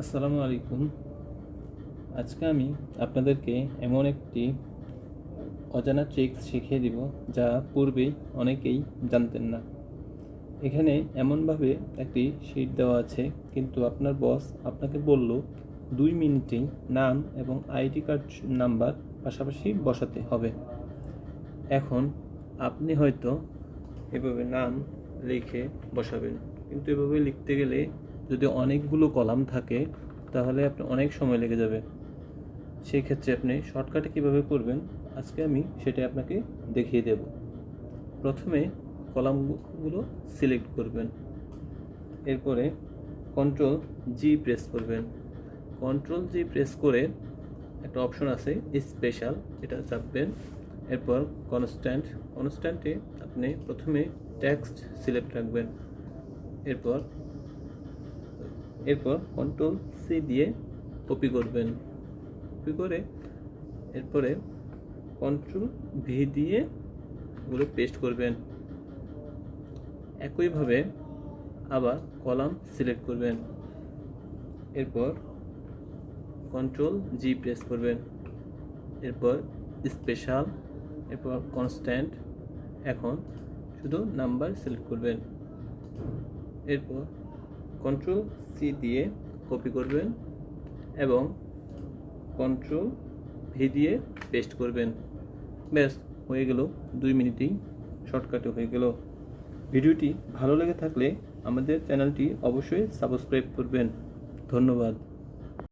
আসসালামু আলাইকুম। আজকে আমি আপনাদেরকে এমন একটি অজানা ট্রিক্স শিখিয়ে দিব যা পূর্বেই অনেকেই জানতেন না। এখানে এমনভাবে একটি শীট দেওয়া আছে, কিন্তু আপনার বস আপনাকে বলল 2 মিনিটেই নাম এবং আইডি কার্ড নাম্বার পাশাপাশি বসাতে হবে। এখন আপনি হয়তো এভাবে নাম লিখে বসাবেন, কিন্তু এভাবে লিখতে গেলে যদি অনেকগুলো কলাম থাকে তাহলে আপনার অনেক সময় লেগে যাবে। সেই ক্ষেত্রে আপনি শর্টকাটে কীভাবে করবেন আজকে আমি সেটাই আপনাকে দেখিয়ে দেব। প্রথমে কলামগুলো সিলেক্ট করবেন, এরপরে Ctrl+G প্রেস করবেন। Ctrl+G প্রেস করে একটা অপশন আছে স্পেশাল, এটা চাপবেন। এরপর কনস্ট্যান্টে আপনি প্রথমে টেক্সট সিলেক্ট রাখবেন। এরপর Ctrl+C দিয়ে কপি করবেন। কপি করে এরপরে Ctrl+V দিয়ে ওগুলো পেস্ট করবেন। একইভাবে আবার কলাম সিলেক্ট করবেন, এরপর Ctrl+G প্রেস করবেন, এরপর স্পেশাল, এরপর কনস্ট্যান্ট। এখন শুধু নাম্বার সিলেক্ট করবেন, এরপর Ctrl+C দিয়ে কপি করবেন এবং Ctrl+V দিয়ে পেস্ট করবেন। ব্যাস হয়ে গেল, 2 মিনিটেই শর্টকাটে হয়ে গেল। ভিডিওটি ভালো লেগে থাকলে আমাদের চ্যানেলটি অবশ্যই সাবস্ক্রাইব করবেন। ধন্যবাদ।